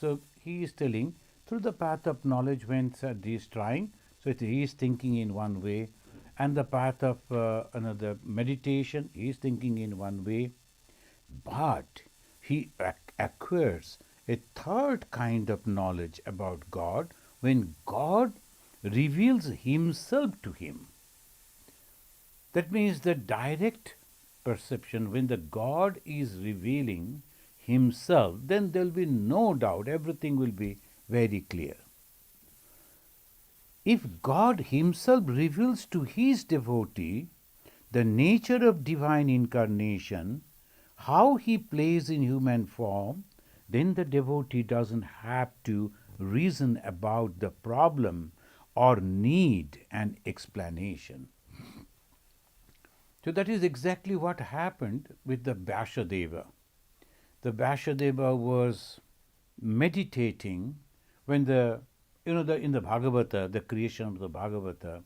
So he is telling through the path of knowledge when he is trying, so he is thinking in one way, and the path of another meditation, he is thinking in one way, but he acquires a third kind of knowledge about God when God reveals himself to him. That means the direct perception, when the God is revealing himself, then there will be no doubt, everything will be very clear. If God himself reveals to his devotee the nature of divine incarnation, how he plays in human form, then the devotee doesn't have to reason about the problem or need an explanation. So that is exactly what happened with the Vyasadeva. The Vyasadeva was meditating when in the Bhagavata, the creation of the Bhagavata,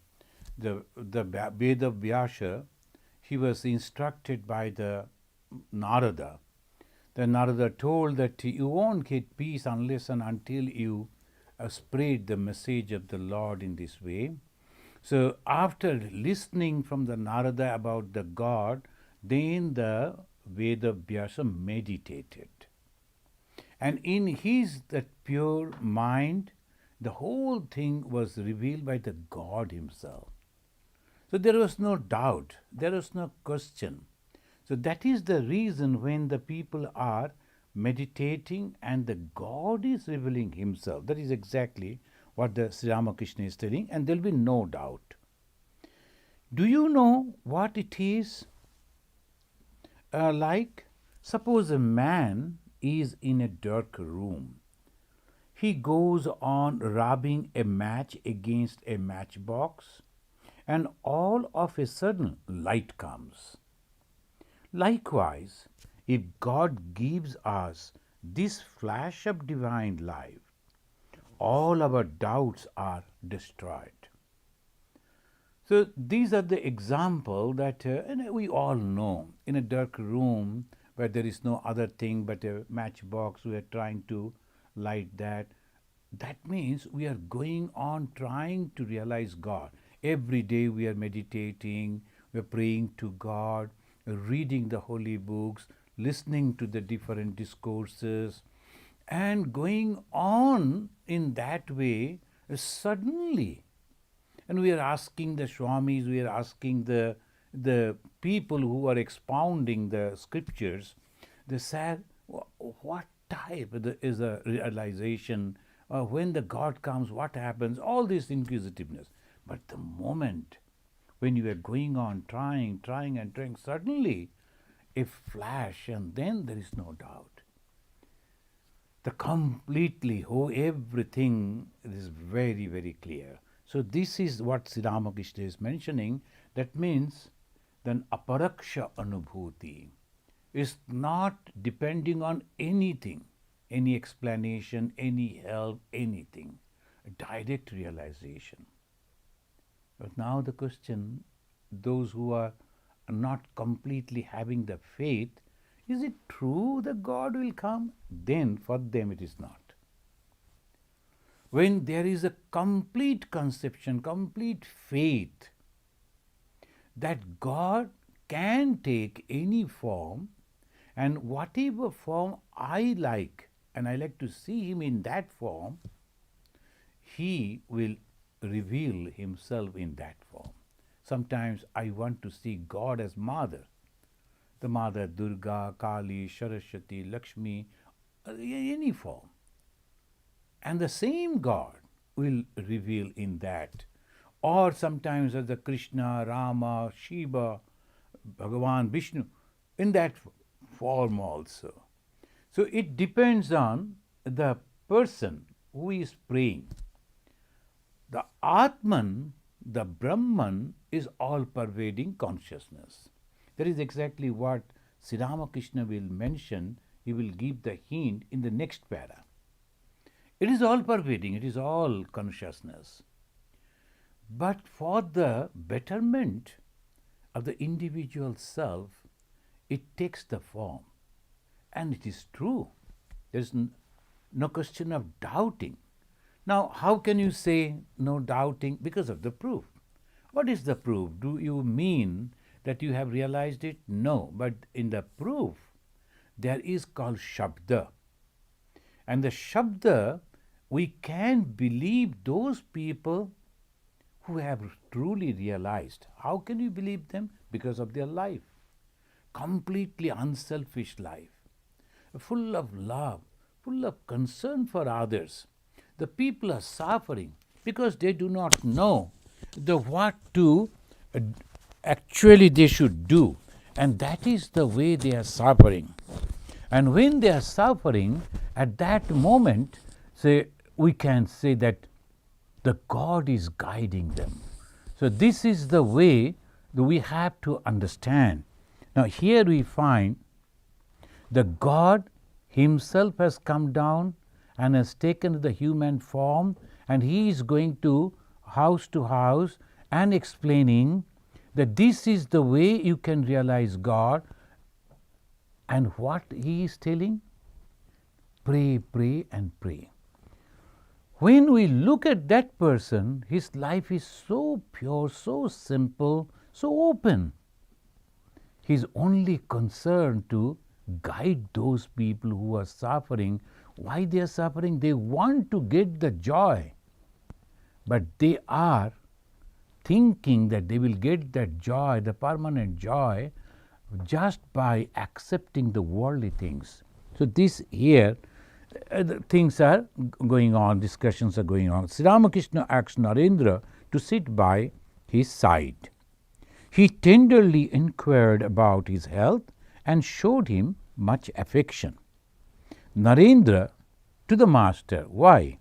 the Veda Vyasa, he was instructed by the Narada. The Narada told that you won't get peace unless and until you spread the message of the Lord in this way. So after listening from the Narada about the God, then the Veda Vyasa meditated. And in his that pure mind, the whole thing was revealed by the God himself. So there was no doubt, there was no question. So that is the reason when the people are meditating and the God is revealing himself. That is exactly what the Sri Ramakrishna is telling, and there will be no doubt. Do you know what it is? Like, suppose a man is in a dark room. He goes on rubbing a match against a matchbox, and all of a sudden light comes. Likewise, if God gives us this flash of divine life, all our doubts are destroyed. So these are the example that we all know. In a dark room where there is no other thing but a matchbox, we are trying to light that. That means we are going on trying to realize God. Every day we are meditating, we are praying to God, reading the holy books, listening to the different discourses, and going on in that way. Suddenly, and we are asking the Swamis, we are asking the people who are expounding the scriptures, they said, what type is the realization? When the God comes, what happens? All this inquisitiveness. But the moment when you are going on trying, suddenly a flash, and then there is no doubt. The completely, everything is very, very clear. So this is what Sri Ramakrishna is mentioning. That means then aparaksha anubhuti is not depending on anything, any explanation, any help, anything. A direct realization. But now the question, those who are not completely having the faith, is it true that God will come? Then for them it is not. When there is a complete conception, complete faith that God can take any form, and whatever form I like, and I like to see him in that form, he will reveal himself in that form. Sometimes I want to see God as Mother. The Mother Durga, Kali, Saraswati, Lakshmi, any form. And the same God will reveal in that. Or sometimes as the Krishna, Rama, Shiva, Bhagavan, Vishnu, in that form also. So it depends on the person who is praying. The Atman, the Brahman, is all-pervading consciousness. That is exactly what Sri Ramakrishna will mention. He will give the hint in the next para. It is all-pervading, it is all consciousness. But for the betterment of the individual self, it takes the form. And it is true. There is no question of doubting. Now, how can you say no doubting? Because of the proof. What is the proof? Do you mean that you have realized it? No, but in the proof, there is called Shabda. And the Shabda, we can believe those people who have truly realized. How can you believe them? Because of their life. Completely unselfish life, full of love, full of concern for others. The people are suffering because they do not know what to actually they should do, and that is the way they are suffering. And when they are suffering, at that moment, we can say that the God is guiding them. So this is the way that we have to understand. Now here we find the God himself has come down and has taken the human form, and he is going to house and explaining that this is the way you can realize God. And what he is telling? Pray, pray and pray. When we look at that person, his life is so pure, so simple, so open. He is only concerned to guide those people who are suffering. Why they are suffering? They want to get the joy, but they are thinking that they will get that joy, the permanent joy, just by accepting the worldly things. So this here, things are going on, discussions are going on. Sri Ramakrishna asks Narendra to sit by his side. He tenderly inquired about his health and showed him much affection. Narendra to the master, why?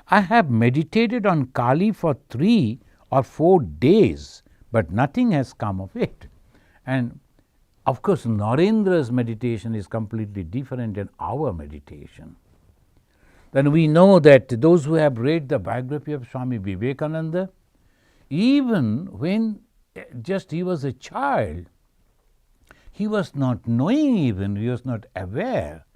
I have meditated on Kali for 3 or 4 days, but nothing has come of it. And of course, Narendra's meditation is completely different than our meditation. Then we know that those who have read the biography of Swami Vivekananda, even when just he was a child, he was not knowing even, he was not aware.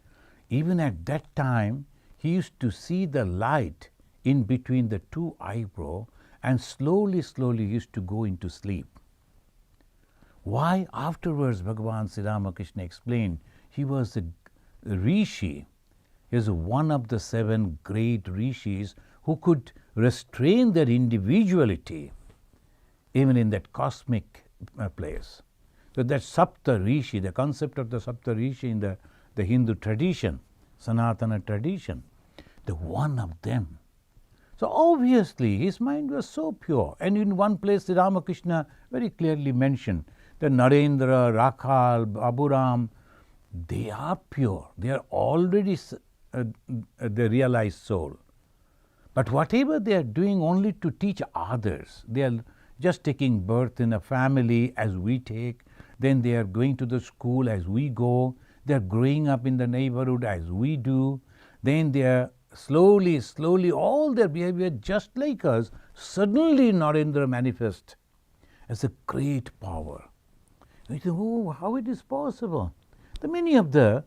Even at that time, he used to see the light in between the 2 eyebrows and slowly used to go into sleep. Why? Afterwards, Bhagavan Sri Ramakrishna explained he was a rishi. He was one of the 7 great rishis who could restrain their individuality even in that cosmic place. So that Sapta Rishi, the concept of the Sapta Rishi in the Hindu tradition, Sanatana tradition, the one of them. So obviously his mind was so pure. And in one place, Sri Ramakrishna very clearly mentioned that Narendra, Rakhal, Baburam, they are pure. They are already the realized soul. But whatever they are doing only to teach others, they are just taking birth in a family as we take, then they are going to the school as we go, they are growing up in the neighborhood as we do, then they are slowly, all their behavior just like us. Suddenly Narendra manifests as a great power. We say, oh, how it is possible? The many of the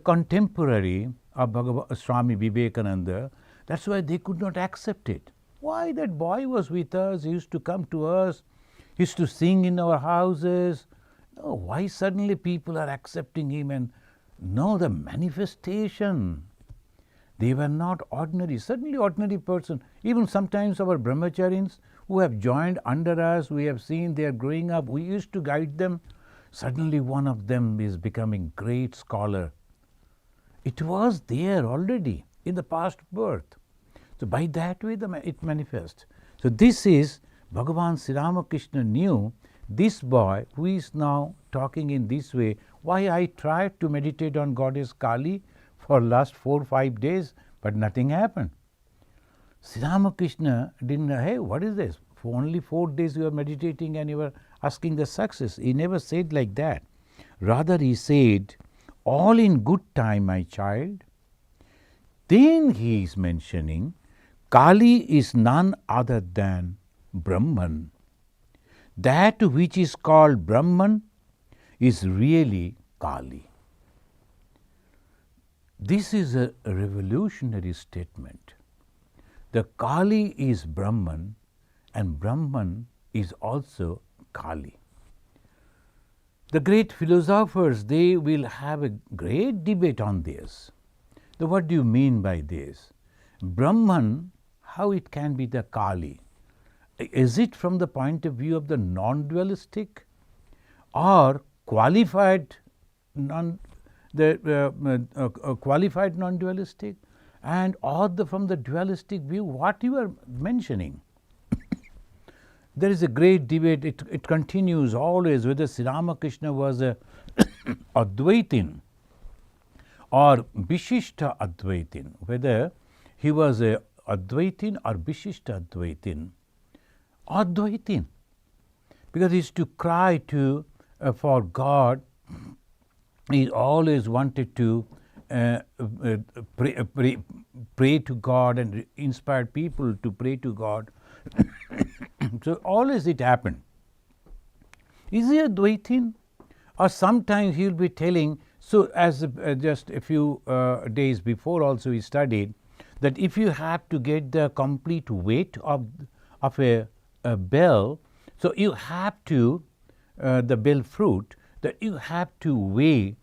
contemporary of Swami Vivekananda, that's why they could not accept it. Why? That boy was with us, he used to come to us, he used to sing in our houses. No, why suddenly people are accepting him? And no, the manifestation. They were not ordinary, certainly ordinary person. Even sometimes our brahmacharis who have joined under us, we have seen they are growing up, we used to guide them. Suddenly one of them is becoming great scholar. It was there already in the past birth. So by that way it manifests. So this is Bhagavan Sri Ramakrishna knew this boy who is now talking in this way. Why I tried to meditate on Goddess Kali for last 4 or 5 days, but nothing happened. Sri Ramakrishna didn't know, hey, what is this? For only 4 days you are meditating and you are asking the success. He never said like that. Rather he said, all in good time, my child. Then he is mentioning Kali is none other than Brahman. That which is called Brahman is really Kali. This is a revolutionary statement. The Kali is Brahman and Brahman is also Kali. The great philosophers, they will have a great debate on this. So what do you mean by this? Brahman, how it can be the Kali? Is it from the point of view of the non-dualistic or qualified qualified non-dualistic, and or from the dualistic view, what you are mentioning? There is a great debate, it continues always, whether Sri Ramakrishna was a Advaitin or Vishishta Advaitin, whether he was a Advaitin or Vishishta Advaitin. Advaitin, because he used to cry to for God. He always wanted to pray to God and inspire people to pray to God. So always it happened. Is he a Dvaitin? Or sometimes he will be telling, so as just a few days before also he studied, that if you have to get the complete weight of a bell, so you have to, the bell fruit, that you have to weigh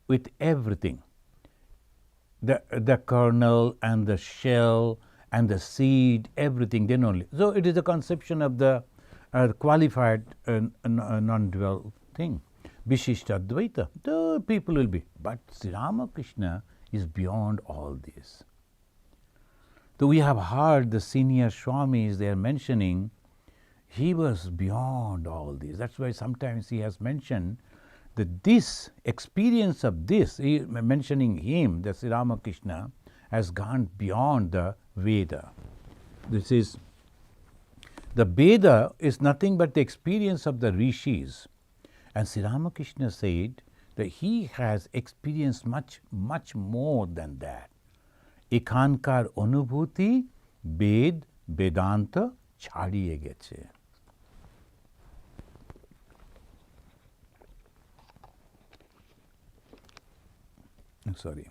with everything. The kernel and the shell and the seed, everything, then only. So it is a conception of the qualified non-dual thing. Vishishta Advaita, the people will be. But Sri Ramakrishna is beyond all this. So we have heard the senior Swamis, they are mentioning, he was beyond all this. That's why sometimes he has mentioned that this experience of this, mentioning him, the Sri Ramakrishna, has gone beyond the Veda. This is, the Veda is nothing but the experience of the rishis. And Sri Ramakrishna said that he has experienced much, much more than that. Ekhankar Anubhuti, Ved, Vedanta, chhadiye geche. Sorry.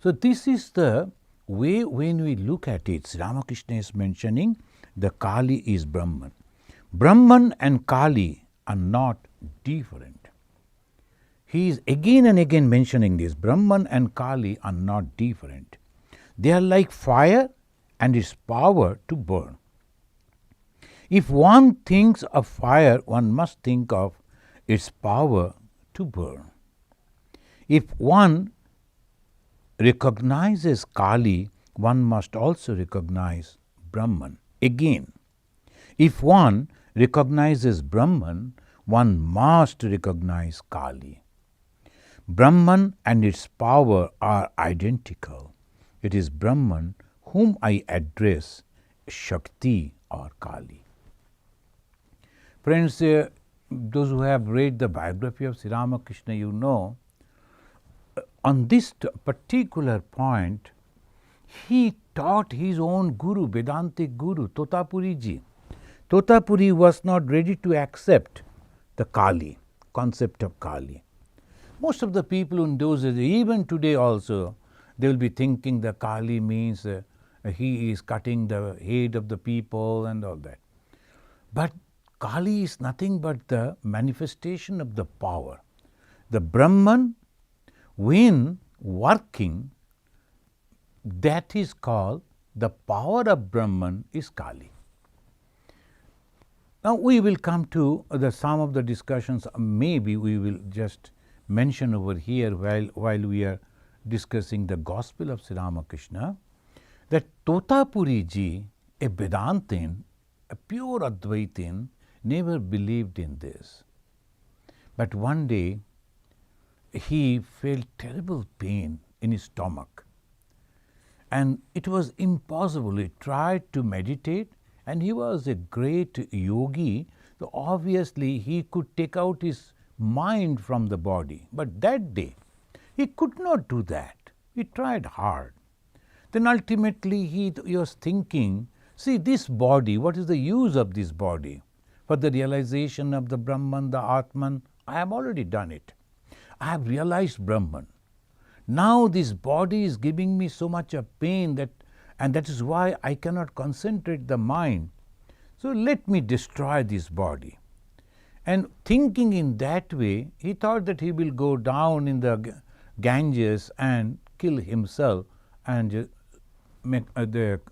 So this is the way when we look at it. Sri Ramakrishna is mentioning the Kali is Brahman. Brahman and Kali are not different. He is again and again mentioning this. Brahman and Kali are not different. They are like fire and its power to burn. If one thinks of fire, one must think of its power to burn. If one recognizes Kali, one must also recognize Brahman. Again, if one recognizes Brahman, one must recognize Kali. Brahman and its power are identical. It is Brahman whom I address, Shakti or Kali. Friends, those who have read the biography of Sri Ramakrishna, you know, on this particular point, he taught his own guru, Vedantic guru, Totapuri ji. Totapuri was not ready to accept the Kali, concept of Kali. Most of the people in those days, even today also, they will be thinking the Kali means he is cutting the head of the people and all that. But Kali is nothing but the manifestation of the power. The Brahman, when working, that is called, the power of Brahman is Kali. Now we will come to some of the discussions, maybe we will just mention over here while we are discussing the gospel of Sri Ramakrishna, that Totapuri ji, a Vedantin, a pure Advaitin, never believed in this. But one day he felt terrible pain in his stomach. And it was impossible. He tried to meditate, and he was a great yogi. So obviously he could take out his mind from the body. But that day he could not do that. He tried hard. Then ultimately he was thinking, see, this body, what is the use of this body? For the realization of the Brahman, the Atman, I have already done it. I have realized Brahman. Now this body is giving me so much of pain and that is why I cannot concentrate the mind. So let me destroy this body. And thinking in that way, he thought that he will go down in the Ganges and kill himself and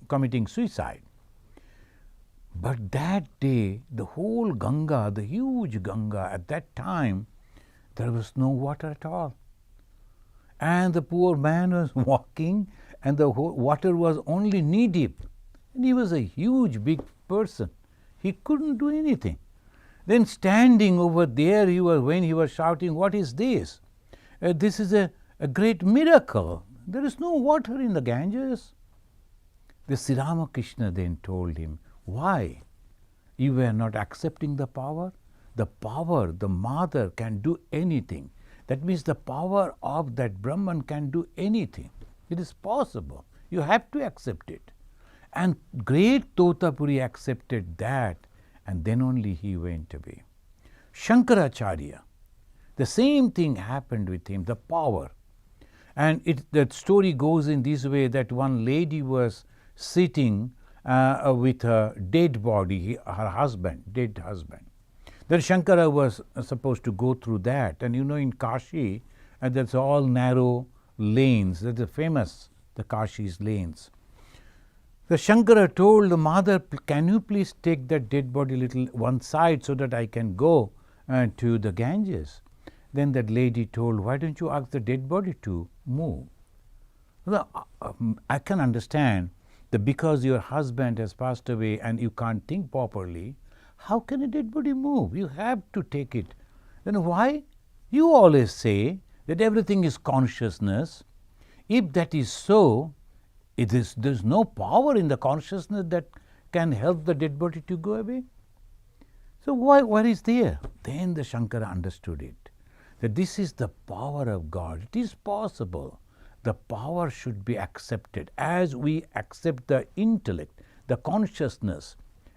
committing suicide. But that day, the whole Ganga, the huge Ganga, at that time, there was no water at all. And the poor man was walking, and the water was only knee deep. And he was a huge, big person. He couldn't do anything. Then standing over there, when he was shouting, "What is this? This is a great miracle. There is no water in the Ganges." The Sri Ramakrishna then told him, "Why? You were not accepting the power? The power, the mother can do anything. That means the power of that Brahman can do anything. It is possible. You have to accept it." And great Totapuri accepted that, and then only he went away. Shankaracharya, the same thing happened with him, the power. And that story goes in this way, that one lady was sitting with her dead body, her husband, dead husband. Then Shankara was supposed to go through that. And in Kashi, that's all narrow lanes. That's famous, the Kashi's lanes. The Shankara told the mother, "Can you please take that dead body little one side so that I can go to the Ganges?" Then that lady told, "Why don't you ask the dead body to move?" Well, I can understand that because your husband has passed away and you can't think properly, how can a dead body move? You have to take it. Then why? You always say that everything is consciousness. If that is so, there's no power in the consciousness that can help the dead body to go away. So what is there? Then the Shankara understood it, that this is the power of God. It is possible. The power should be accepted as we accept the intellect, the consciousness.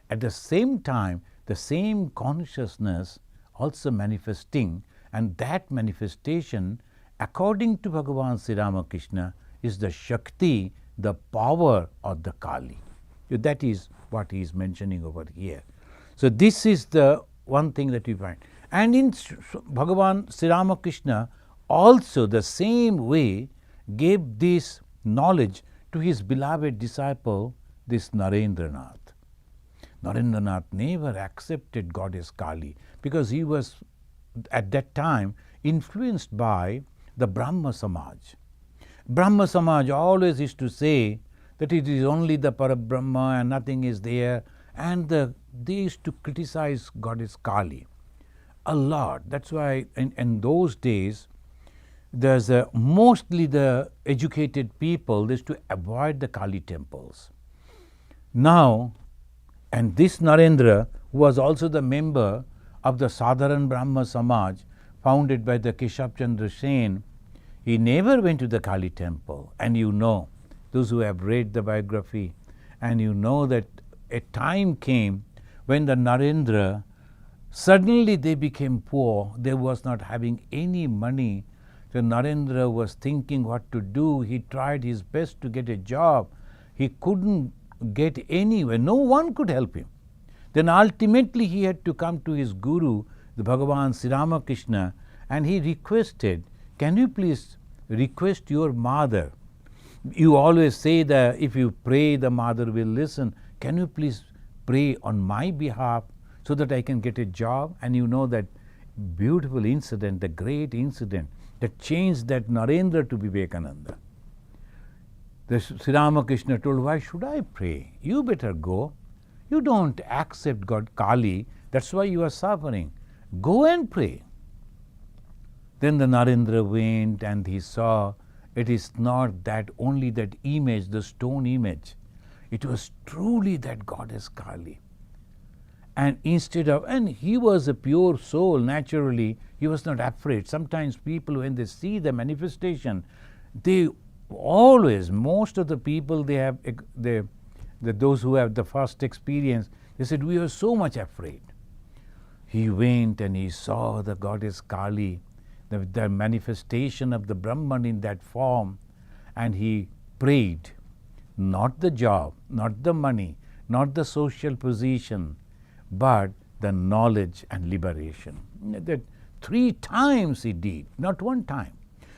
At the same time, the same consciousness also manifesting, and that manifestation, according to Bhagavan Sri Ramakrishna, is the Shakti, the power of the Kali. That is what he is mentioning over here. So this is the one thing that we find. And in Bhagavan Sri Ramakrishna also the same way gave this knowledge to his beloved disciple, this Narendranath. Narendranath never accepted Goddess Kali because he was at that time influenced by the Brahma Samaj. Brahma Samaj always used to say that it is only the Parabrahma and nothing is there, and they used to criticize Goddess Kali a lot. That's why in those days, there's mostly the educated people, they used to avoid the Kali temples. Now, and this Narendra, who was also the member of the Sadharan Brahma Samaj, founded by the Keshav Chandra Sen, he never went to the Kali temple. And those who have read the biography, and that a time came when the Narendra, suddenly they became poor. They was not having any money. So Narendra was thinking what to do. He tried his best to get a job. He couldn't get anywhere. No one could help him. Then ultimately he had to come to his guru, the Bhagavan Sri Ramakrishna, and he requested, "Can you please request your mother? You always say that if you pray, the mother will listen. Can you please pray on my behalf so that I can get a job?" And that beautiful incident, the great incident that changed that Narendra to Vivekananda. The Sri Ramakrishna told, "Why should I pray? You better go. You don't accept God Kali. That's why you are suffering. Go and pray." Then the Narendra went and he saw it is not that only that image, the stone image. It was truly that goddess Kali. And and he was a pure soul, naturally, he was not afraid. Sometimes people, when they see the manifestation, most of the people, those who have the first experience, they said, "We were so much afraid." He went and he saw the goddess Kali. the manifestation of the Brahman in that form, and he prayed. Not the job, not the money, not the social position, but the knowledge and liberation. That 3 times he did, not 1 time.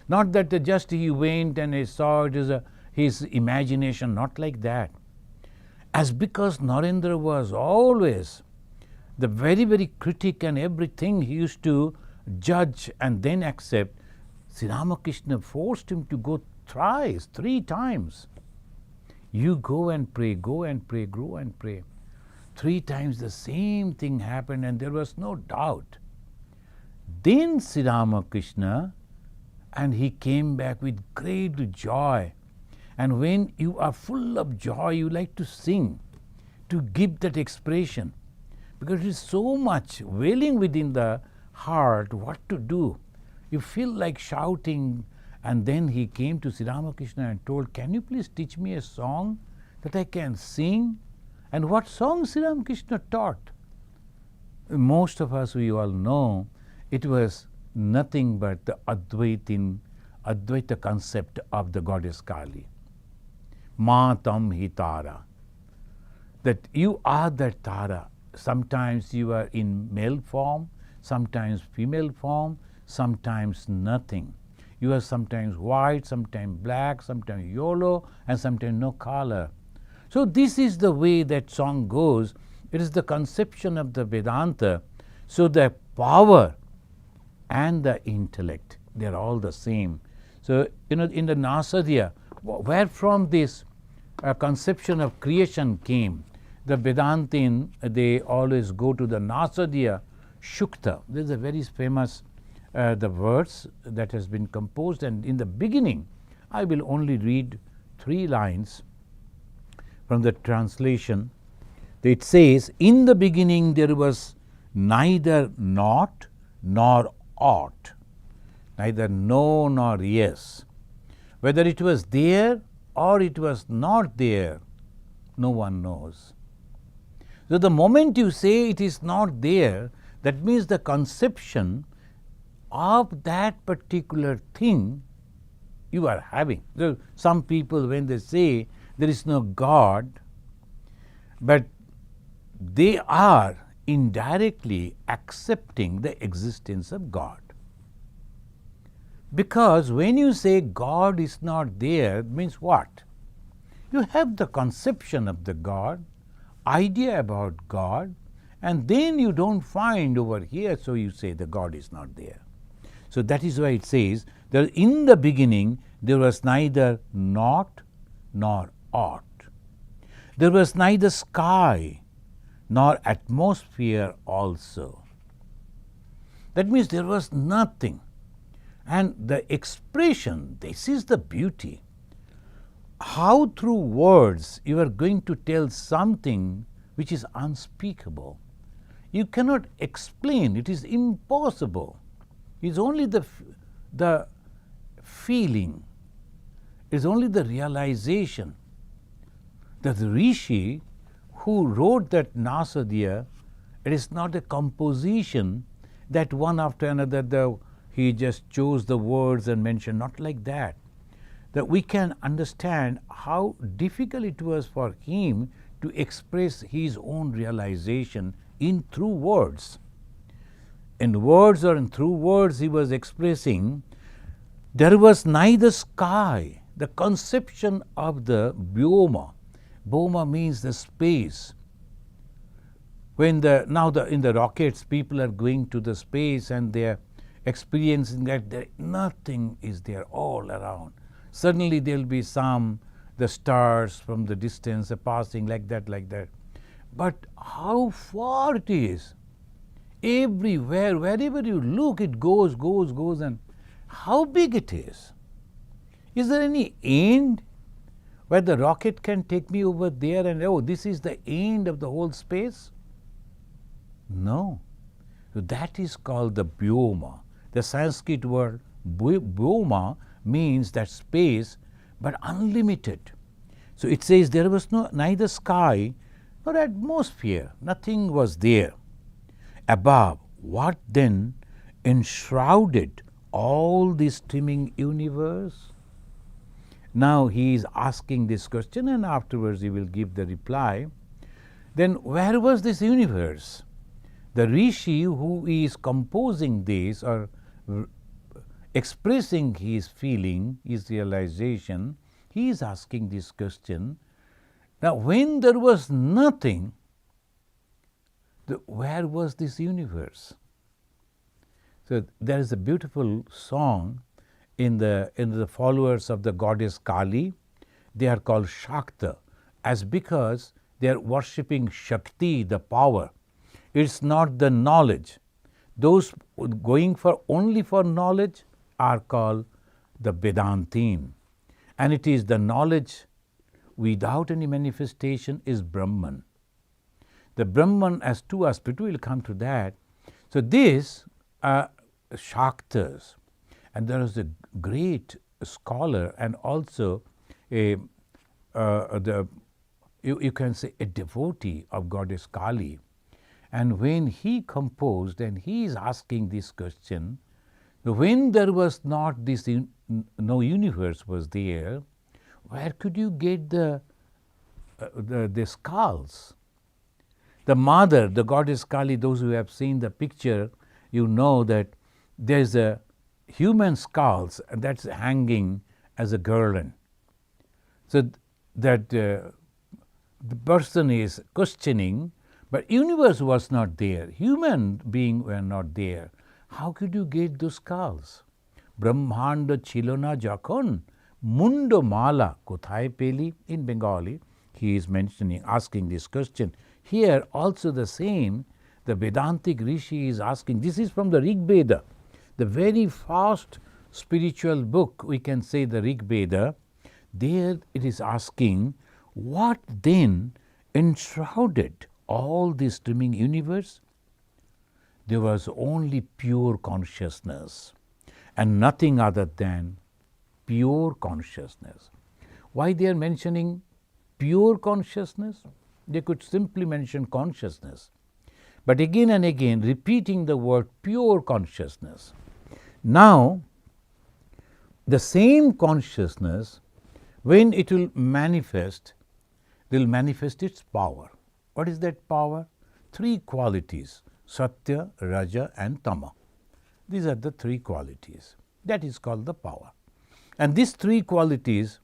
Not that just he went and he saw it as his imagination, not like that. As because Narendra was always the very, very critic, and everything he used to judge and then accept, Sri Ramakrishna forced him to go thrice, 3 times. You go and pray, go and pray, go and pray. 3 times the same thing happened, and there was no doubt. Then Sri Ramakrishna, and he came back with great joy. And when you are full of joy, you like to sing, to give that expression, because it is so much wailing within the heart, what to do. You feel like shouting. And then he came to Sri Ramakrishna and told, can you please teach me a song that I can sing? And what song Sri Ramakrishna taught? Most of us, we all know, it was nothing but the Advaita concept of the goddess Kali. Ma tam hi tara. That you are that Tara. Sometimes you are in male form, sometimes female form, sometimes nothing. You are sometimes white, sometimes black, sometimes yellow, and sometimes no color. So this is the way that song goes. It is the conception of the Vedanta. So the power and the intellect, they are all the same. So, in the Nasadiya, where from this conception of creation came, the Vedantin, they always go to the Nasadiya Shukta. This is a very famous the verse that has been composed, and in the beginning I will only read 3 lines from the translation. It says, in the beginning there was neither not nor ought, neither no nor yes. Whether it was there or it was not there, no one knows. So the moment you say it is not there, that means the conception of that particular thing you are having. So some people, when they say there is no God, but they are indirectly accepting the existence of God. Because when you say God is not there, it means what? You have the conception of the God, idea about God, and then you don't find over here, so you say the God is not there. So that is why it says that in the beginning there was neither not nor ought. There was neither sky nor atmosphere also. That means there was nothing. And the expression, this is the beauty. How through words you are going to tell something which is unspeakable. You cannot explain, it is impossible. It's only the feeling, it's only the realization that the Rishi who wrote that Nasadiya, it is not a composition that one after another he just chose the words and mentioned, not like that. That we can understand how difficult it was for him to express his own realization in through words. In words or in through words he was expressing, there was neither sky, the conception of the Vyoma. Vyoma means the space. When in the rockets people are going to the space and they are experiencing that nothing is there all around. Suddenly there will be the stars from the distance are passing like that. But how far it is. Everywhere, wherever you look, it goes, and how big it is. Is there any end where the rocket can take me over there and, oh, this is the end of the whole space? No. So that is called the Vyoma. The Sanskrit word Vyoma means that space, but unlimited. So it says there was neither sky nor atmosphere. Nothing was there. Above, what then enshrouded all this streaming universe? Now he is asking this question, and afterwards he will give the reply. Then where was this universe? The rishi who is composing this or expressing his feeling, his realization, he is asking this question. Now when there was nothing, where was this universe? So there is a beautiful song in the followers of the goddess Kali. They are called Shakta, as because they are worshipping Shakti, the power. It's not the knowledge. Those going for only for knowledge are called the Vedantin. And it is the knowledge without any manifestation is Brahman. The Brahman has two aspects. We will come to that. So these are Shaktas. And there is a great scholar and also you can say a devotee of goddess Kali. And when he composed, and he is asking this question, when there was not this, no universe was there, where could you get the skulls? The mother, the goddess Kali, those who have seen the picture, you know that there's a human skulls that's hanging as a garland. So that the person is questioning, but universe was not there, human beings were not there. How could you get those skulls? Brahmanda chilona jakhon mundo mala kothay peli. In Bengali, he is asking this question. Here also the same, the Vedantic Rishi is asking. This is from the Rig Veda, the very first spiritual book, we can say the Rig Veda. There it is asking, what then enshrouded all this streaming universe? There was only pure consciousness and nothing other than pure consciousness. Why they are mentioning pure consciousness? They could simply mention consciousness. But again and again repeating the word pure consciousness. Now, the same consciousness, when it will manifest its power. What is that power? Three qualities: Satya, Raja and Tama. These are the three qualities. That is called the power. And these three qualities,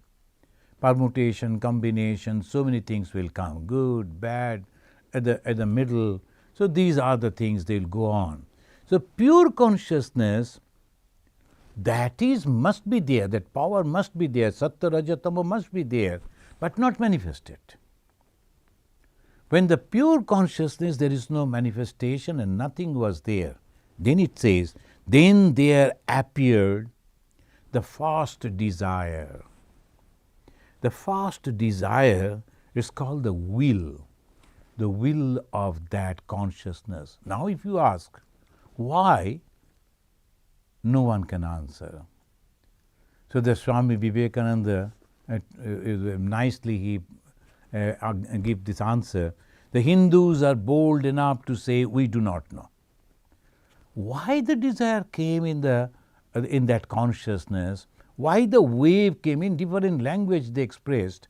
permutation, combination, so many things will come, good, bad, at the middle. So these are the things they will go on. So pure consciousness, that is must be there, that power must be there, Satya, Raja, Tama must be there, but not manifested. When the pure consciousness, there is no manifestation and nothing was there, then it says, then there appeared the first desire. The first desire is called the will of that consciousness. Now if you ask, why? No one can answer. So the Swami Vivekananda, nicely he give this answer. The Hindus are bold enough to say, we do not know. Why the desire came in that consciousness? Why the wave came in different language? They expressed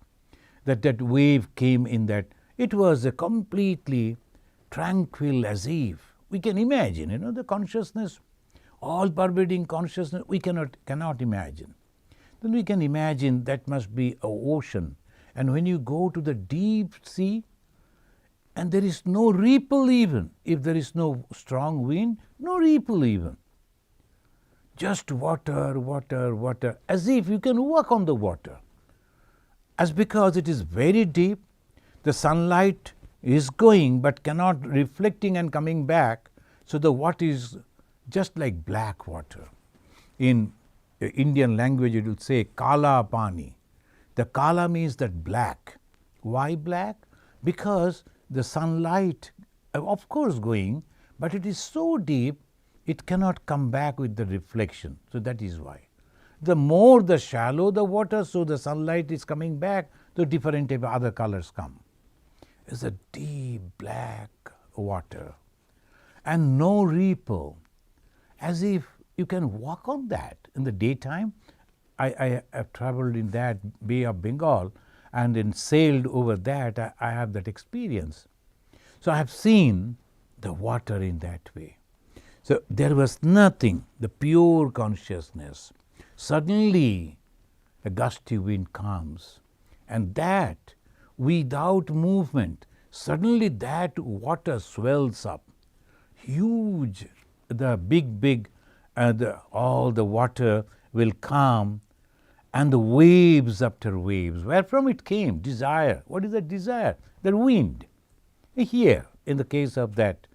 that wave came in that. It was a completely tranquil, as if we can imagine. The consciousness, all pervading consciousness. We cannot imagine. Then we can imagine that must be an ocean. And when you go to the deep sea, and there is no ripple even. If there is no strong wind, no ripple even. Just water, water, water, as if you can walk on the water. As because it is very deep, the sunlight is going but cannot reflecting and coming back. So the water is just like black water. In Indian language it would say kala pani. The kala means that black. Why black? Because the sunlight, of course going, but it is so deep, it cannot come back with the reflection. So that is why. The more the shallow the water, so the sunlight is coming back, the different type of other colors come. It's a deep black water and no ripple, as if you can walk on that in the daytime. I have traveled in that Bay of Bengal and then sailed over that. I have that experience. So I have seen the water in that way. So there was nothing, the pure consciousness. Suddenly a gusty wind comes, and that without movement, suddenly that water swells up. Huge, the big, all the water will come, and the waves after waves. Where from it came? Desire. What is that desire? The wind. Here, in the case of that,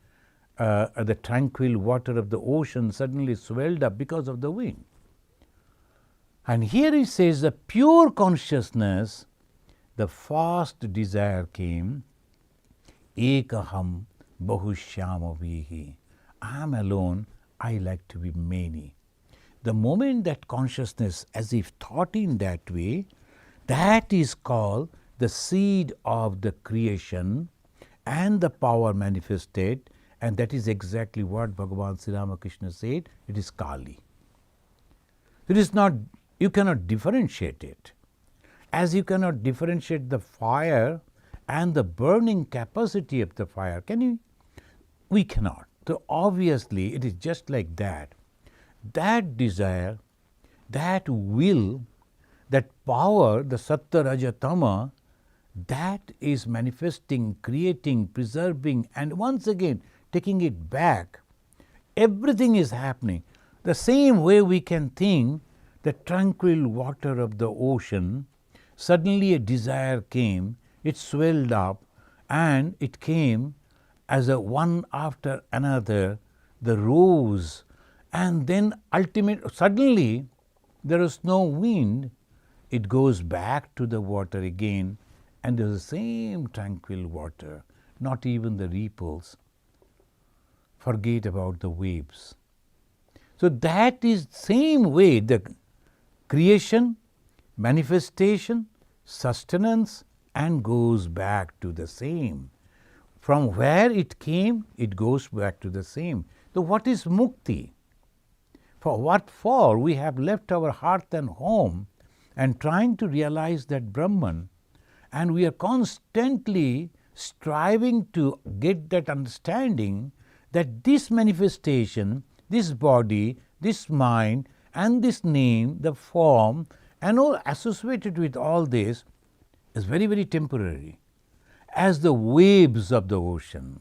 the tranquil water of the ocean suddenly swelled up because of the wind. And here he says the pure consciousness, the first desire came, ekaham bahushyama vihi. I am alone, I like to be many. The moment that consciousness, as if thought in that way, that is called the seed of the creation and the power manifested, and that is exactly what Bhagavan Sri Ramakrishna said, it is Kali. It is not, you cannot differentiate it. As you cannot differentiate the fire and the burning capacity of the fire, can you? We cannot. So obviously it is just like that. That desire, that will, that power, the Sattva, Raja, Tama, that is manifesting, creating, preserving, and once again taking it back. Everything is happening. The same way we can think the tranquil water of the ocean, suddenly a desire came, it swelled up, and it came as a one after another, the rose, and then suddenly there is no wind, it goes back to the water again, and there is the same tranquil water, not even the ripples. Forget about the waves. So that is same way the creation, manifestation, sustenance, and goes back to the same. From where it came, it goes back to the same. So what is mukti? For what for? We have left our hearth and home and trying to realize that Brahman, and we are constantly striving to get that understanding that this manifestation, this body, this mind, and this name, the form, and all associated with all this is very, very temporary. As the waves of the ocean,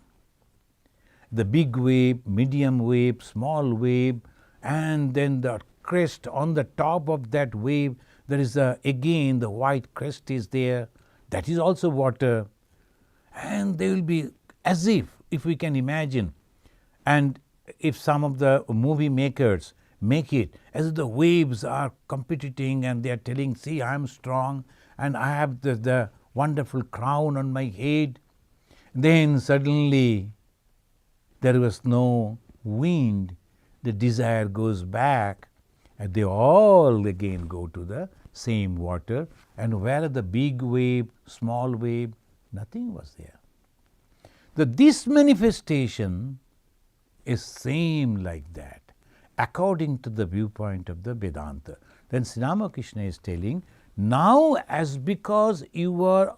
the big wave, medium wave, small wave, and then the crest on the top of that wave, there is again the white crest is there, that is also water, and they will be as if we can imagine, and if some of the movie makers make it as if the waves are competing and they are telling, see, I am strong and I have the wonderful crown on my head, then suddenly there was no wind, the desire goes back, and they all again go to the same water, and where the big wave, small wave, nothing was there. So this manifestation is same like that, according to the viewpoint of the Vedanta. Then Sri Ramakrishna is telling, now as because you are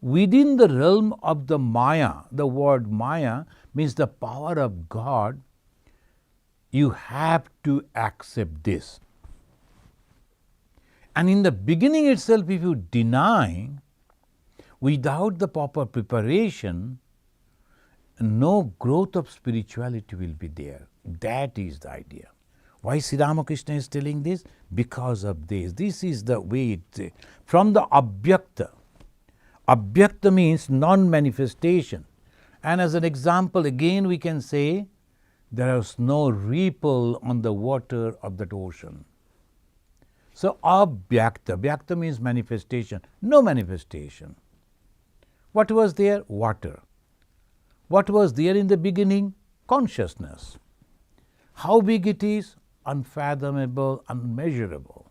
within the realm of the Maya, the word Maya means the power of God, you have to accept this. And in the beginning itself, if you deny, without the proper preparation, no growth of spirituality will be there. That is the idea. Why Sri Ramakrishna is telling this? Because of this. This is the way it, from the abhyakta. Abhyakta means non-manifestation. And as an example, again we can say, there is no ripple on the water of that ocean. So abhyakta, bhyakta means manifestation, no manifestation. What was there? Water. What was there in the beginning? Consciousness. How big it is? Unfathomable, unmeasurable.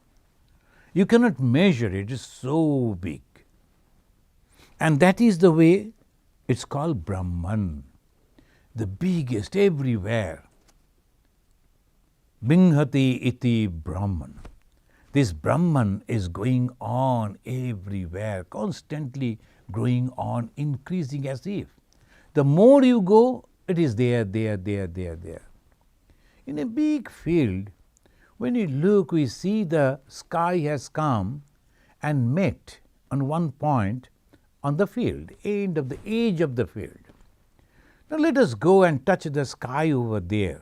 You cannot measure it, it is so big. And that is the way it's called Brahman, the biggest everywhere. Binghati iti Brahman. This Brahman is going on everywhere, constantly growing on, increasing as if. The more you go, it is there. In a big field, when you look, we see the sky has come and met on one point on the field, end of the edge of the field. Now let us go and touch the sky over there.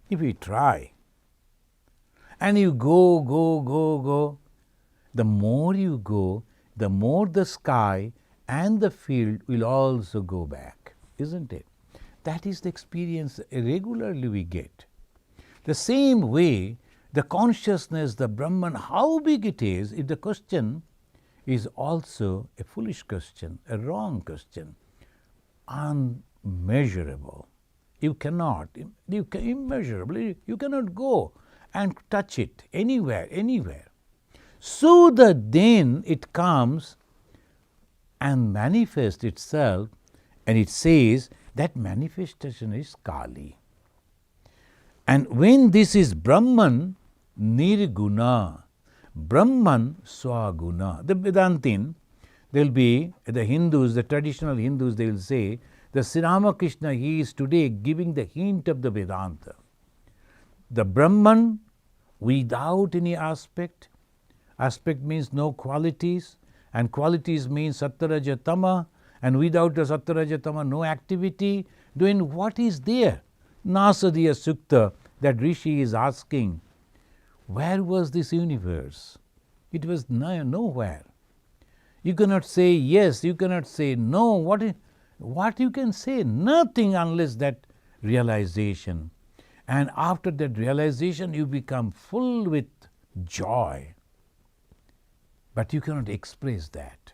If we try, and you go, the more you go, the more the sky and the field will also go back, isn't it? That is the experience regularly we get. The same way, the consciousness, the Brahman, how big it is the question is also a foolish question, a wrong question, unmeasurable. Immeasurable, you cannot go and touch it anywhere. So that then it comes and manifests itself, and it says that manifestation is Kali. And when this is Brahman, Nirguna, Brahman Swaguna. The Vedantin, there will be the Hindus, the traditional Hindus, they will say, the Sri Ramakrishna, he is today giving the hint of the Vedanta. The Brahman without any aspect, aspect means no qualities, and qualities means Sattarajatama, and without the Sattarajatama no activity, then what is there? Nasadiya Sukta, that Rishi is asking, where was this universe? It was nowhere. You cannot say yes, you cannot say no. What you can say? Nothing unless that realization. And after that realization, you become full with joy. But you cannot express that.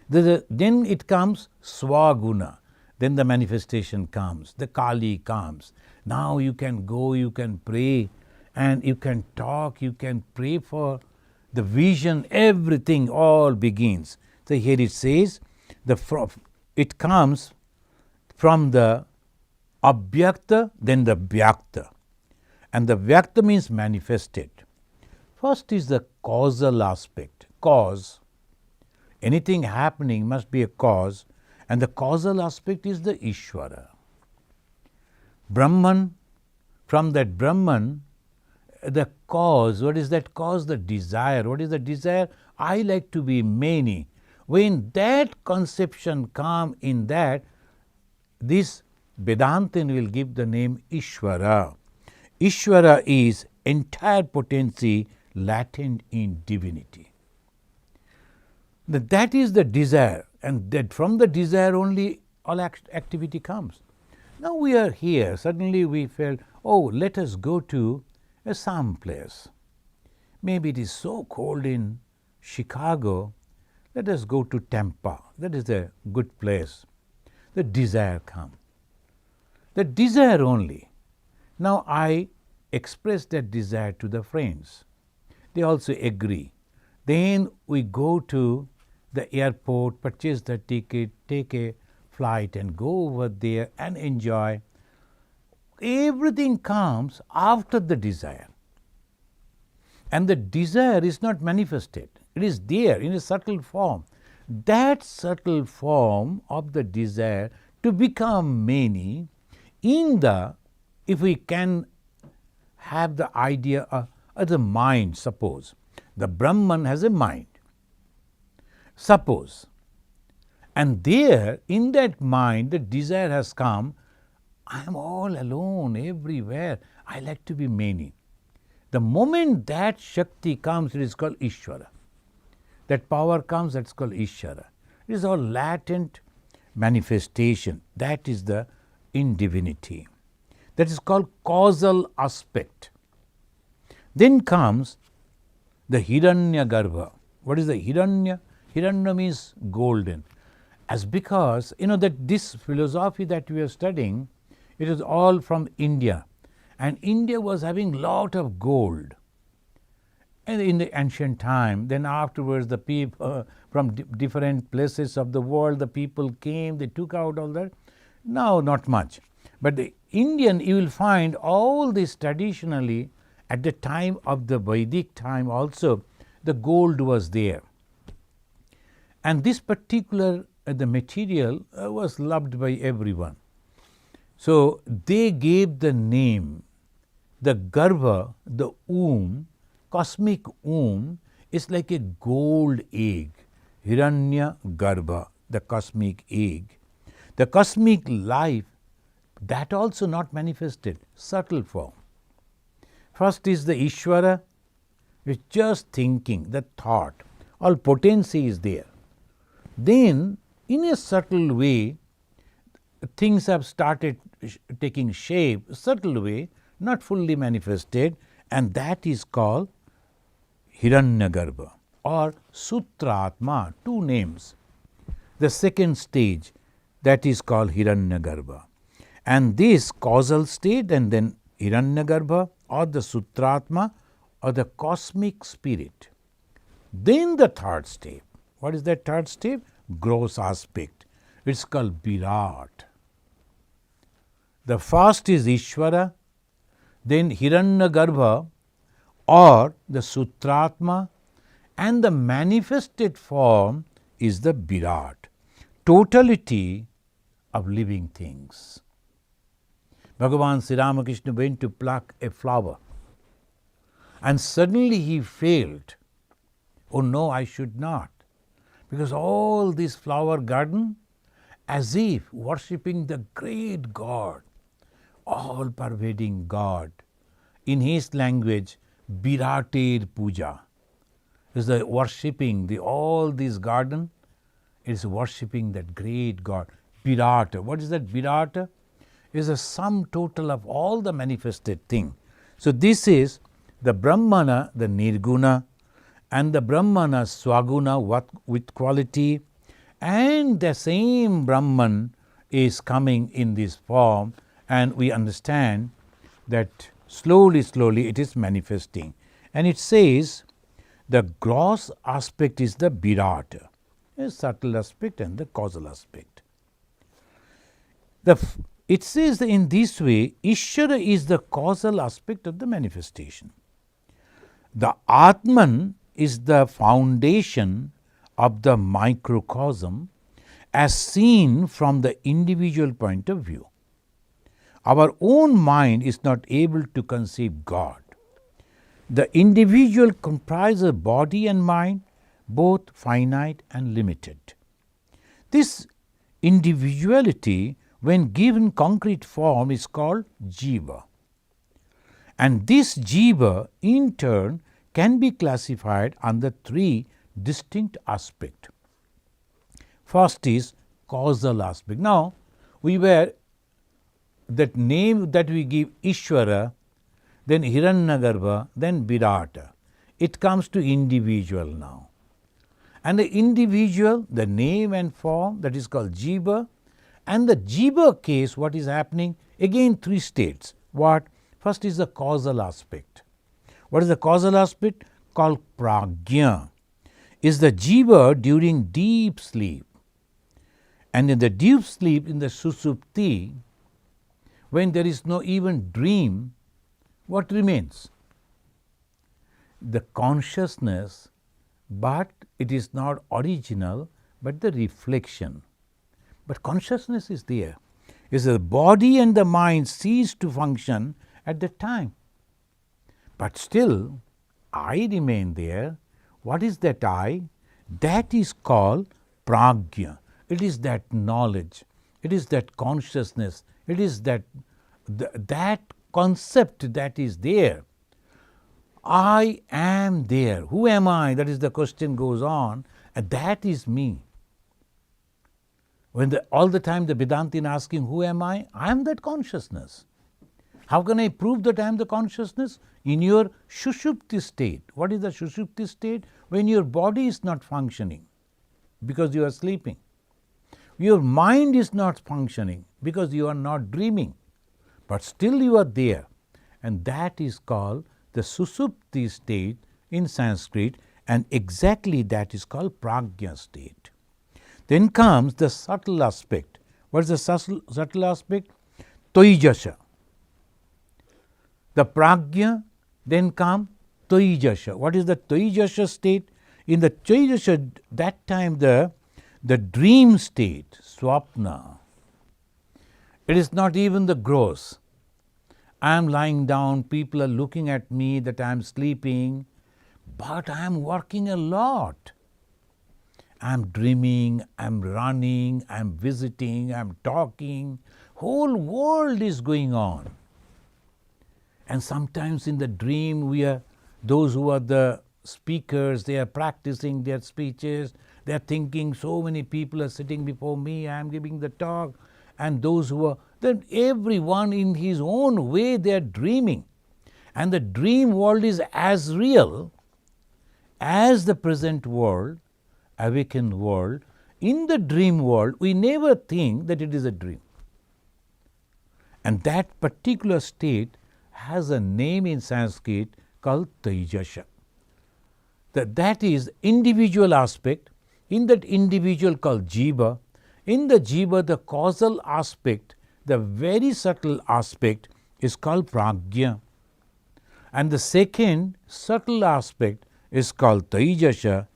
Then it comes Swaguna. Then the manifestation comes, the Kali comes. Now you can go, you can pray, and you can talk, you can pray for the vision, everything all begins. So here it says, it comes from the Abhyakta, then the Vyakta. And the Vyakta means manifested. First is the causal aspect, cause. Anything happening must be a cause, and the causal aspect is the Ishvara. Brahman, from that Brahman, the cause, what is that cause? The desire. What is the desire? I like to be many. When that conception comes in that, this Vedantin will give the name Ishvara. Ishvara is entire potency latent in divinity. That is the desire, and that from the desire only all activity comes. Now we are here, suddenly we felt, oh, let us go to some place. Maybe it is so cold in Chicago, let us go to Tampa. That is a good place. The desire comes. The desire only. Now I express that desire to the friends. They also agree. Then we go to the airport, purchase the ticket, take a flight and go over there and enjoy. Everything comes after the desire. And the desire is not manifested. It is there in a subtle form. That subtle form of the desire to become many, if we can have the idea of the mind, suppose. The Brahman has a mind. Suppose. And there, in that mind, the desire has come, I am all alone everywhere. I like to be many. The moment that Shakti comes, it is called Ishvara. That power comes, that's called Ishvara. It is all latent manifestation. That is the in divinity. That is called causal aspect. Then comes the Hiranya Garbha. What is the Hiranya? Hiranya means golden. As because, that this philosophy that we are studying, it is all from India. And India was having lot of gold. And in the ancient time, then afterwards the people from different places of the world, the people came, they took out all that. Now not much. But the Indian, you will find all this traditionally at the time of the Vedic time also, the gold was there. And this particular the material was loved by everyone. So they gave the name, the Garbha, the womb, cosmic womb is like a gold egg, Hiranya Garbha, the cosmic egg. The cosmic life, that also not manifested, subtle form. First is the Ishvara, which is just thinking, the thought, all potency is there. Then, in a subtle way, things have started taking shape, subtle way, not fully manifested, and that is called Hiranyagarbha or Sutratma, two names. The second stage, that is called Hiranyagarbha. And this causal state and then Hiranyagarbha or the Sutratma or the cosmic spirit. Then the third step. What is that third step? Gross aspect. It's called Virat. The first is Ishvara, then Hiranyagarbha or the Sutratma, and the manifested form is the Virat, totality of living things. Bhagavan Sri Ramakrishna went to pluck a flower and suddenly he failed. Oh no, I should not. Because all this flower garden, as if worshipping the great God, all pervading God. In his language, Virated Puja is the worshipping, all this garden is worshipping that great God. Virata. What is that Virata? Is a sum total of all the manifested thing. So this is the Brahmana, the Nirguna, and the Brahmana Swaguna with quality, and the same Brahman is coming in this form, and we understand that slowly it is manifesting. And it says the gross aspect is the Virata, a subtle aspect and the causal aspect. It says that in this way, Ishvara is the causal aspect of the manifestation. The Atman is the foundation of the microcosm as seen from the individual point of view. Our own mind is not able to conceive God. The individual comprises body and mind, both finite and limited. This individuality, when given concrete form, is called jiva. And this jiva, in turn, can be classified under three distinct aspects. First is causal aspect. Now, that name that we give Ishvara, then Hiranyagarbha, then Virata. It comes to individual now. And the individual, the name and form, that is called jiva. And the jiva case, what is happening? Again, three states. What? First is the causal aspect. What is the causal aspect? Called prajna. Is the jiva during deep sleep. And in the deep sleep, in the susupti, when there is no even dream, what remains? The consciousness, but it is not original, but the reflection. But consciousness is there. Is the body and the mind cease to function at the time. But still, I remain there. What is that I? That is called prajna. It is that knowledge. It is that consciousness. It is that concept that is there. I am there. Who am I? That is the question goes on, and that is me. When all the time the Vedantin asking, who am I? I am that consciousness. How can I prove that I am the consciousness? In your Shushupti state. What is the Shushupti state? When your body is not functioning because you are sleeping. Your mind is not functioning because you are not dreaming. But still you are there. And that is called the Susupti state in Sanskrit, and exactly that is called Prajna state. Then comes the subtle aspect. What is the subtle aspect? Toijasha. The prajna, then come Toijasha. What is the Toijasha state? In the Toijasha, that time the dream state, swapna, it is not even the gross. I am lying down, people are looking at me that I am sleeping, but I am working a lot. I am dreaming, I am running, I am visiting, I am talking. Whole world is going on. And sometimes in the dream we are, those who are the speakers, they are practicing their speeches, they are thinking so many people are sitting before me, I am giving the talk. And those who are, then everyone in his own way they are dreaming. And the dream world is as real as the present world, awakened world. In the dream world, we never think that it is a dream. And that particular state has a name in Sanskrit called Taijasha. That is individual aspect. In that individual called Jiva, in the Jiva the causal aspect, the very subtle aspect is called Prajna. And the second subtle aspect is called Taijasha.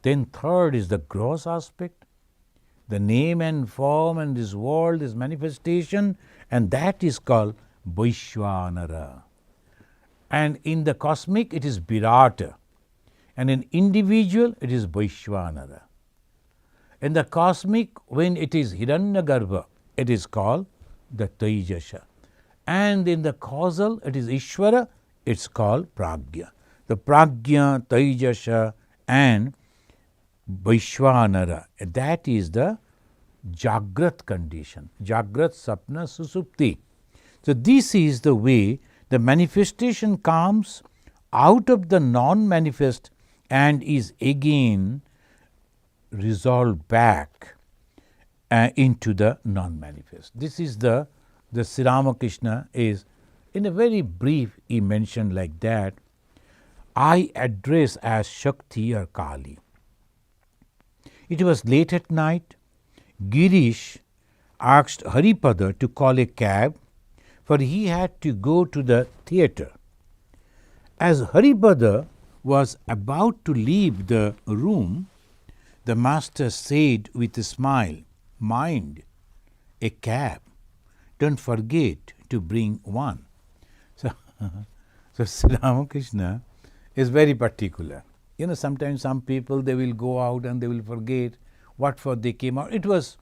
Then third is the gross aspect, the name and form and this world, this manifestation, and that is called Vaishvanara. And in the cosmic it is Virata, and in individual it is Vaishvanara. In the cosmic, when it is Hiranyagarbha, it is called the Taijasha. And in the causal, it is Ishvara, it's called Prajna. The Prajna, Taijasha and Vaishvanara, that is the Jagrat condition. Jagrat, Sapna, Susupti. So this is the way the manifestation comes out of the non-manifest and is again resolved back into the non-manifest. This is the Sri Ramakrishna is, in a very brief, he mentioned like that, I address as Shakti or Kali. It was late at night. Girish asked Haripada to call a cab, for he had to go to the theatre. As Haripada was about to leave the room, the master said with a smile, mind, a cab. Don't forget to bring one. So Sri Ramakrishna is very particular. You know, sometimes some people, they will go out and they will forget what for they came out. It was,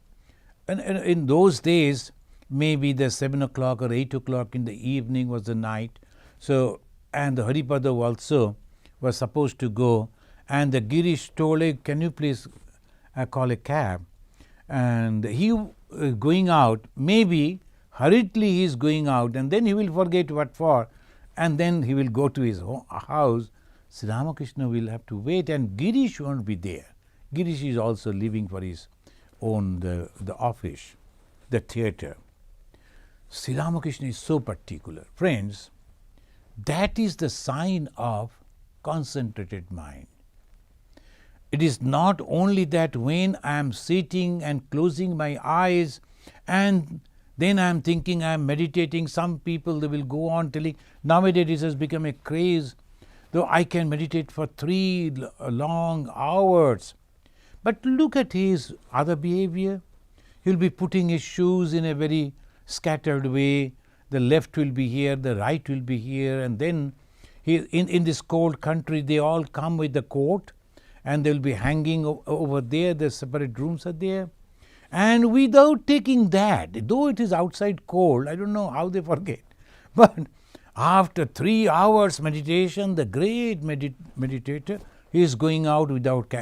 in those days, maybe the 7 o'clock or 8 o'clock in the evening was the night. So, and the Haripada also was supposed to go. And the Girish told him, can you please call a cab? And he going out, maybe hurriedly he is going out, and then he will forget what for, and then he will go to his house. Sri Ramakrishna will have to wait, and Girish won't be there. Girish is also leaving for his own, the office, the theatre. Sri Ramakrishna is so particular. Friends, that is the sign of concentrated mind. It is not only that when I am sitting and closing my eyes and then I am thinking, I am meditating. Some people, they will go on telling, nowadays it has become a craze, though I can meditate for 3 long hours. But look at his other behavior. He will be putting his shoes in a very scattered way. The left will be here, the right will be here, and then in this cold country, they all come with the coat and they will be hanging over there, the separate rooms are there. And without taking that, though it is outside cold, I don't know how they forget. But after 3 hours meditation, the great meditator, he is going out without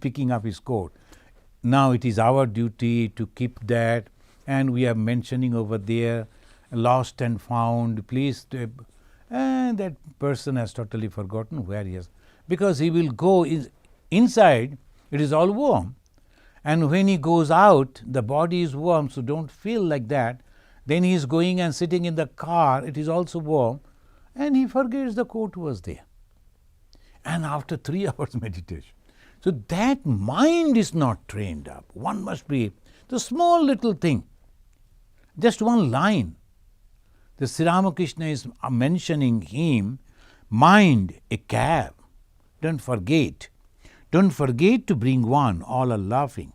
picking up his coat. Now it is our duty to keep that, and we are mentioning over there, lost and found, please, and that person has totally forgotten where he is. Because he will go inside, it is all warm. And when he goes out, the body is warm, so don't feel like that. Then he is going and sitting in the car, it is also warm, and he forgets the coat was there. And after 3 hours meditation. So that mind is not trained up. One must be the small little thing, just one line. The Sri Ramakrishna is mentioning him, mind a cab. Don't forget. Don't forget to bring one. All are laughing.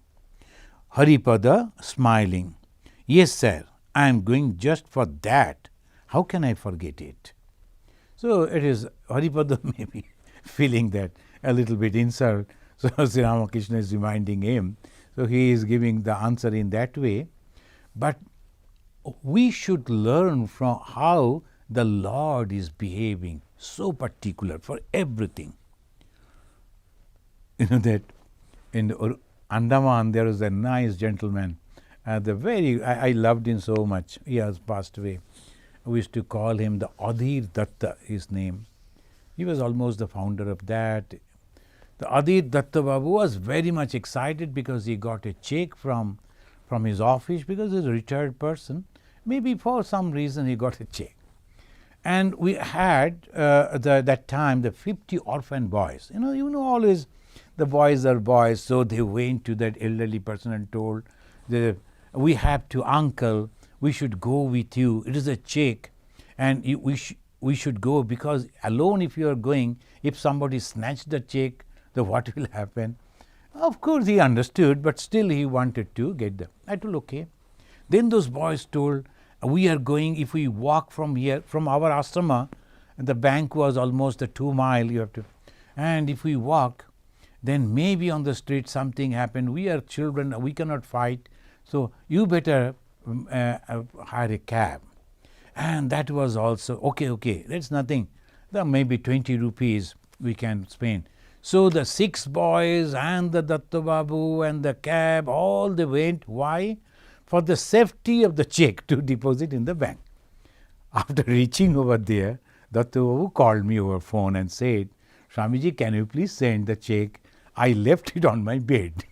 Haripada smiling. Yes, sir, I am going just for that. How can I forget it? So it is Haripada maybe feeling that a little bit insult. So Sri Ramakrishna is reminding him. So he is giving the answer in that way. But we should learn from how the Lord is behaving, so particular for everything. You know that in Andaman there was a nice gentleman, I loved him so much. He has passed away. We used to call him the Adhir Datta, his name. He was almost the founder of that. The Adhir Datta Babu was very much excited because he got a check from his office, because he's a retired person. Maybe for some reason he got a check. And we had that time the 50 orphan boys. You know always the boys are boys, so they went to that elderly person and told, we have to, uncle, we should go with you. It is a check, and we should go, because alone if you are going, if somebody snatched the check, then what will happen? Of course he understood, but still he wanted to get them. I told, okay. Then those boys told, we are going, if we walk from here, from our ashrama, and the bank was almost a 2 mile, you have to, and if we walk, then maybe on the street something happened. We are children, we cannot fight, so you better hire a cab. And that was also, okay, that's nothing. There may be 20 rupees we can spend. So the 6 boys and the Datta Babu and the cab, all they went. Why? For the safety of the check to deposit in the bank. After reaching over there, Datta Babu called me over phone and said, Swamiji, can you please send the check? I left it on my bed.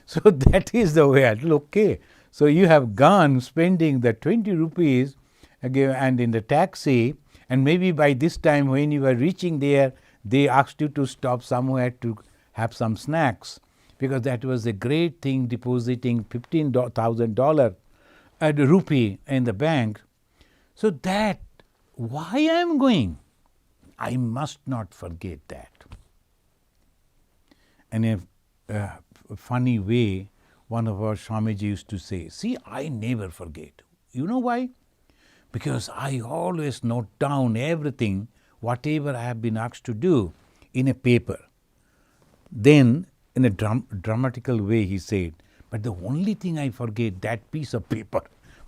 So that is the way I told, okay. So you have gone spending the 20 rupees and in the taxi, and maybe by this time when you were reaching there, they asked you to stop somewhere to have some snacks, because that was a great thing, depositing $15,000 at a rupee in the bank. So that, why I am going? I must not forget that. And in a funny way, one of our Swamiji used to say, see, I never forget. You know why? Because I always note down everything, whatever I have been asked to do, in a paper. Then, in a dramatical way, he said, but the only thing I forget, that piece of paper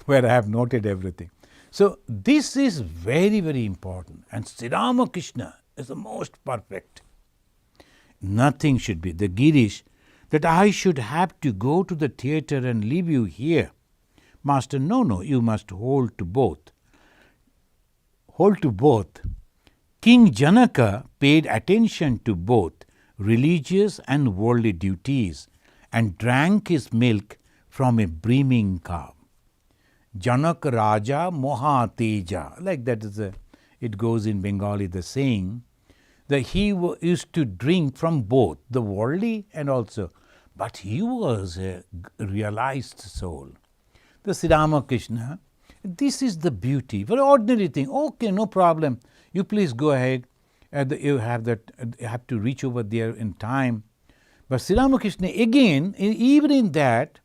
where I have noted everything. So this is very, very important. And Sri Ramakrishna is the most perfect. Nothing should be. The Girish, that I should have to go to the theatre and leave you here. Master, no, you must hold to both. Hold to both. King Janaka paid attention to both religious and worldly duties and drank his milk from a brimming cup. Janak Raja Moha Teja, like that is it goes in Bengali, the saying, that he used to drink from both, the worldly and also, but he was a realized soul. The Sri Ramakrishna, this is the beauty. For ordinary thing, okay, no problem. You please go ahead. You have to reach over there in time. But Sri Ramakrishna, again, even in that,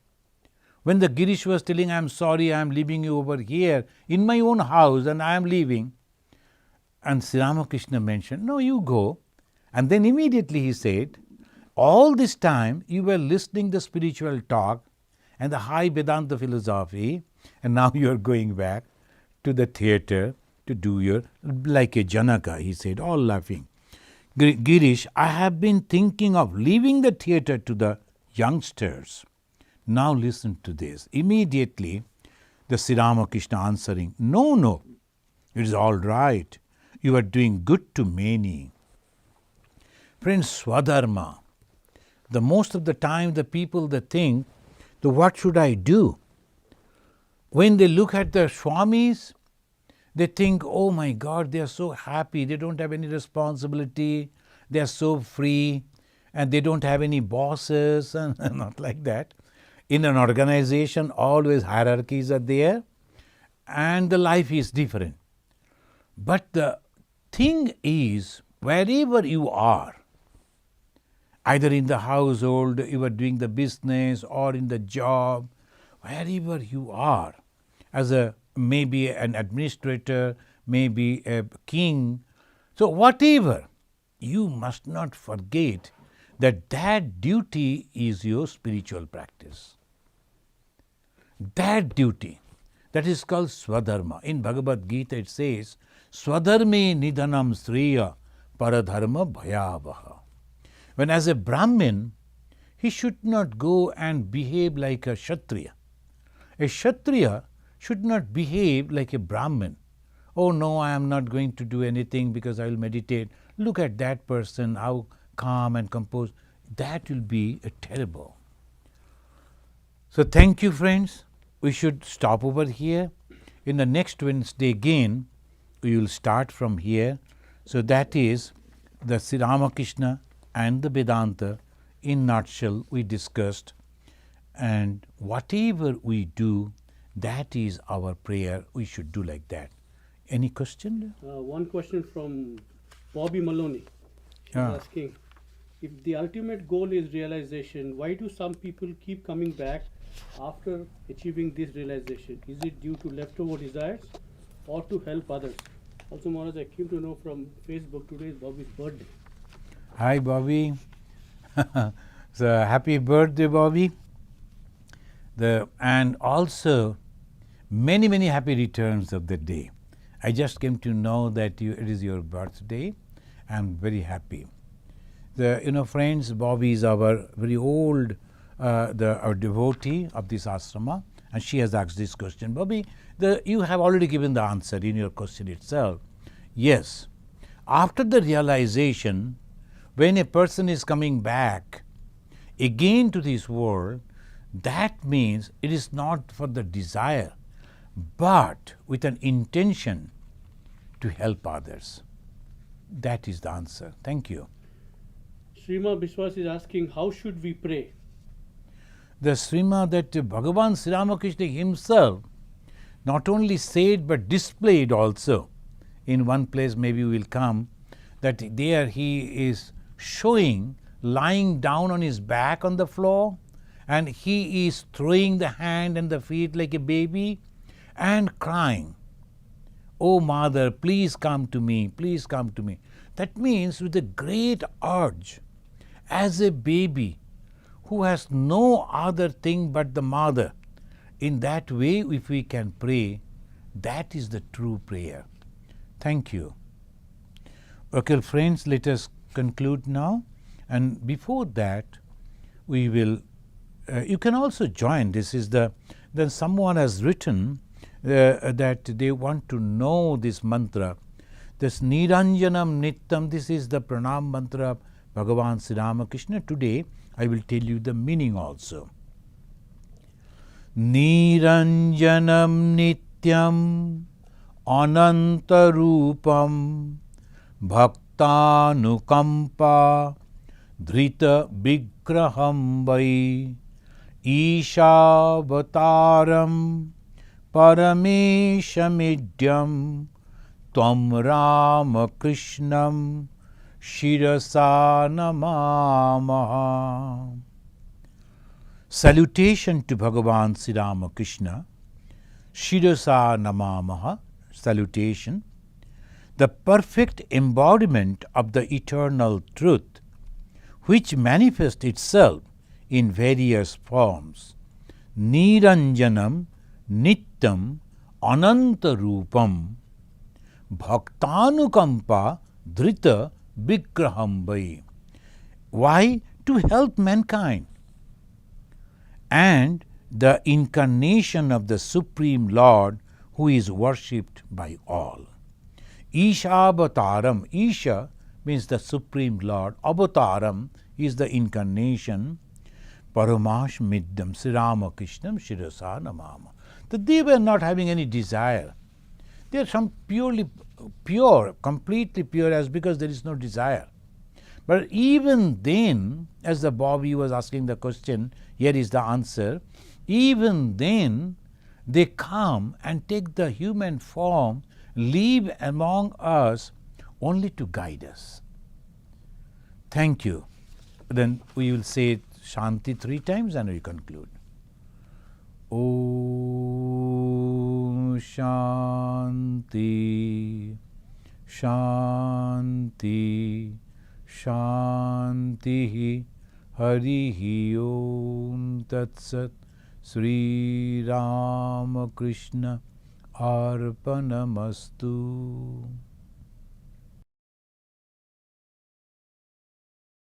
when the Girish was telling, I am sorry, I am leaving you over here in my own house and I am leaving. And Sri Ramakrishna mentioned, no, you go. And then immediately he said, all this time you were listening the spiritual talk and the high Vedanta philosophy, and now you are going back to the theatre to do your, like a Janaka, he said, all laughing. Girish, I have been thinking of leaving the theatre to the youngsters. Now listen to this. Immediately, the Sri Ramakrishna answering, no, it is all right. You are doing good to many. Friends, Swadharma. The most of the time the people, they think, so what should I do? When they look at the Swamis, they think, oh my God, they are so happy, they don't have any responsibility, they are so free, and they don't have any bosses, and not like that. In an organization, always hierarchies are there, and the life is different. But the thing is, wherever you are, either in the household, you are doing the business, or in the job, wherever you are, as maybe an administrator, maybe a king, so whatever, you must not forget that that duty is your spiritual practice. That duty, that is called Swadharma. In Bhagavad Gita it says, Swadharme nidhanam sreya paradharma bhayavaha. When as a Brahmin, he should not go and behave like a Kshatriya. A Kshatriya should not behave like a Brahmin. Oh no, I am not going to do anything because I will meditate. Look at that person, how calm and composed. That will be terrible. So thank you, friends. We should stop over here. In the next Wednesday again, we will start from here. So that is the Sri Ramakrishna and the Vedanta in nutshell we discussed. And whatever we do, that is our prayer. We should do like that. Any question? One question from Bobby Maloney. She's asking, if the ultimate goal is realization, why do some people keep coming back after achieving this realization? Is it due to leftover desires or to help others? Also, Maharaj, I came to know from Facebook, today is Bobby's birthday. Hi, Bobby. So happy birthday, Bobby. And also many happy returns of the day. I just came to know that it is your birthday. I'm very happy. Friends, Bobby is our very old our devotee of this ashrama, and she has asked this question. Bobby, you have already given the answer in your question itself. Yes, after the realization, when a person is coming back again to this world, that means it is not for the desire, but with an intention to help others. That is the answer. Thank you. Srima Biswas is asking, how should we pray? The Srima that Bhagavan Sri Ramakrishna himself not only said but displayed also. In one place maybe we will come, that there he is showing lying down on his back on the floor, and he is throwing the hand and the feet like a baby and crying, "Oh mother, please come to me, please come to me." That means with a great urge, as a baby who has no other thing but the mother. In that way, if we can pray, that is the true prayer. Thank you. Okay, friends, let us conclude now. And before that, we will, you can also join. This is then someone has written that they want to know this mantra. This Niranjanam Nityam, this is the pranam mantra of Bhagavan Sri Ramakrishna. Today, I will tell you the meaning also. Niranjanam Nityam Anantarupam Bhaktanukampa Dhrita Vigraham Vai Ishavataram Parameshamidyam Tvam Ramakrishnam Shirasa Namamaha. Salutation to Bhagavan Sri Ramakrishna. Shirasa Namamaha. Salutation. The perfect embodiment of the eternal truth, which manifests itself in various forms. Niranjanam Nityam Anantarupam Bhaktanukampa Dhrita Vigraham Vai. Why? To help mankind. And the incarnation of the Supreme Lord who is worshipped by all. Ishavataram. Isha means the Supreme Lord. Avataram is the incarnation. Paramash Middam Sri Ramakrishnam Shirasa Namama. That they were not having any desire. They are some purely pure, completely pure, as because there is no desire. But even then, as the Bobby was asking the question, here is the answer. Even then, They come and take the human form, live among us only to guide us. Thank you. Then we will say Shanti 3 times and we conclude. Om Shanti, Shanti, Shanti. Harihi Om Tat Sat. Sri Ramakrishna Arpanamastu.